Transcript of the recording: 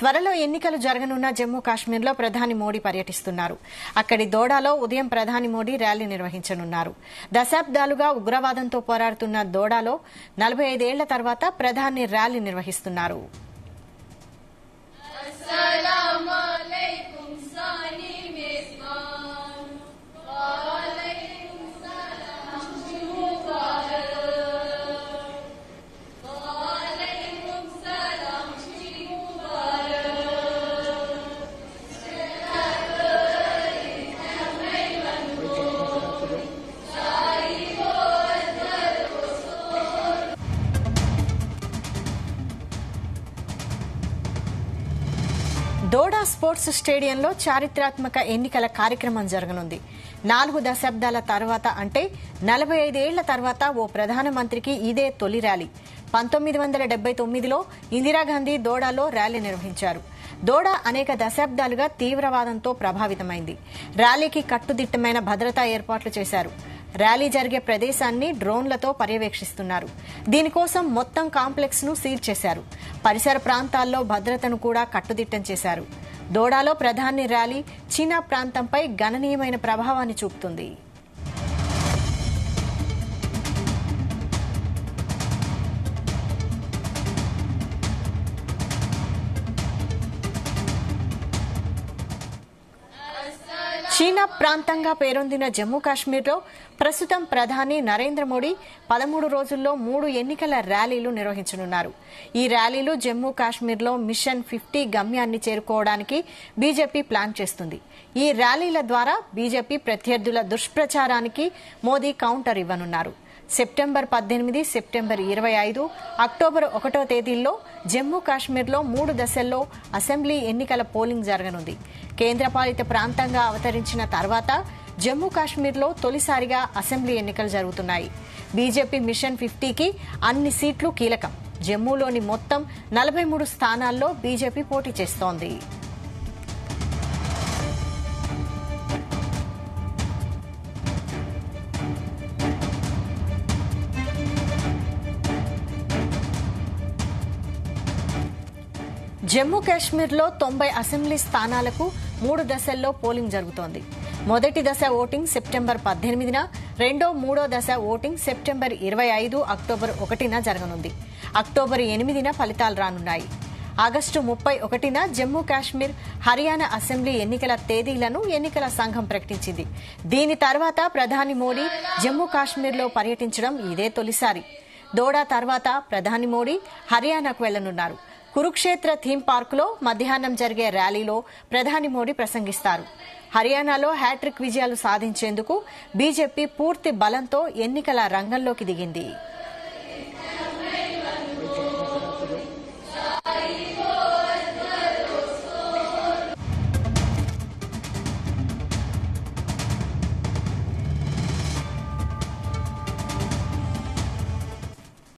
త్వరలో ఎన్నికలు జరగనున్న జమ్మూ కాశ్మీర్లో ప్రధాని మోడీ పర్యటిస్తున్నారు. అక్కడి దోడాలో ఉదయం ప్రధాని మోడీ ర్యాలీ నిర్వహించనున్నారు. దశాబ్దాలుగా ఉగ్రవాదంతో పోరాడుతున్న దోడాలో 45 ఏళ్ల తర్వాత ప్రధాని ర్యాలీ నిర్వహిస్తున్నారు. దోడా స్పోర్ట్స్ స్టేడియంలో చారిత్రాత్మక ఎన్నికల కార్యక్రమం జరగనుంది. 4 దశాబ్దాల తర్వాత అంటే 45 ఏళ్ల తర్వాత ఓ ప్రధానమంత్రికి ఇదే తొలి ర్యాలీ. 1979లో ఇందిరాగాంధీ దోడాలో ర్యాలీ నిర్వహించారు. దోడా అనేక దశాబ్దాలుగా తీవ్రవాదంతో ప్రభావితమైంది. ర్యాలీకి కట్టుదిట్టమైన భద్రతా ఏర్పాట్లు చేశారు. ర్యాలీ జరిగే ప్రదేశాన్ని డ్రోన్లతో పర్యవేక్షిస్తున్నారు. దీనికోసం మొత్తం కాంప్లెక్స్ ను సీల్ చేశారు. పరిసర ప్రాంతాల్లో భద్రతను కూడా కట్టుదిట్టం చేశారు. దోడాలో ప్రధాని ర్యాలీ చీనా ప్రాంతంపై గణనీయమైన ప్రభావాన్ని చూపుతుంది. చీనా ప్రాంతంగా పేరొందిన జమ్మూ కాశ్మీర్లో ప్రస్తుతం ప్రధాని నరేంద్ర మోడీ 13 రోజుల్లో 3 ఎన్నికల ర్యాలీలు నిర్వహించనున్నారు. ఈ ర్యాలీలు జమ్మూ కాశ్మీర్లో మిషన్ 50 గమ్యాన్ని చేరుకోవడానికి బీజేపీ ప్లాన్ చేస్తుంది. ఈ ర్యాలీల ద్వారా బీజేపీ ప్రత్యర్థుల దుష్ప్రచారానికి మోదీ కౌంటర్ ఇవ్వనున్నారు. సెప్టెంబర్ 18, సెప్టెంబర్ 25, అక్టోబర్ 1వ తేదీల్లో జమ్మూ కాశ్మీర్లో 3 దశల్లో అసెంబ్లీ ఎన్నికల పోలింగ్ జరగనుంది. కేంద్రపాలిత ప్రాంతంగా అవతరించిన తర్వాత జమ్మూ కాశ్మీర్లో తొలిసారిగా అసెంబ్లీ ఎన్నికలు జరుగుతున్నాయి. బీజేపీ మిషన్ 50కి అన్ని సీట్లు కీలకం. జమ్మూలోని మొత్తం 43 స్థానాల్లో బీజేపీ పోటీ చేస్తోంది. జమ్మూ కాశ్మీర్లో 90 అసెంబ్లీ స్థానాలకు 3 దశల్లో పోలింగ్ జరుగుతోంది. మొదటి దశ ఓటింగ్ సెప్టెంబర్ 18న, రెండో, మూడో దశ ఓటింగ్ సెప్టెంబర్ 25, అక్టోబర్ 1న జరగనుంది. అక్టోబర్ 8న ఫలితాలు రానున్నాయి. ఆగస్టు 31న జమ్మూ కాశ్మీర్, హర్యానా అసెంబ్లీ ఎన్నికల తేదీలను ఎన్నికల సంఘం ప్రకటించింది. దీని తర్వాత ప్రధాని మోడీ జమ్మూ కాశ్మీర్లో పర్యటించడం ఇదే తొలిసారి. దోడా తర్వాత ప్రధాని మోడీ హర్యానాకు వెళ్లనున్నారు. కురుక్షేత్ర థీమ్ పార్కులో మధ్యాహ్నం జరిగే ర్యాలీలో ప్రధాని మోడీ ప్రసంగిస్తారు. హర్యానాలో హ్యాట్రిక్ విజయాలు సాధించేందుకు బీజేపీ పూర్తి బలంతో ఎన్నికల రంగంలోకి దిగింది.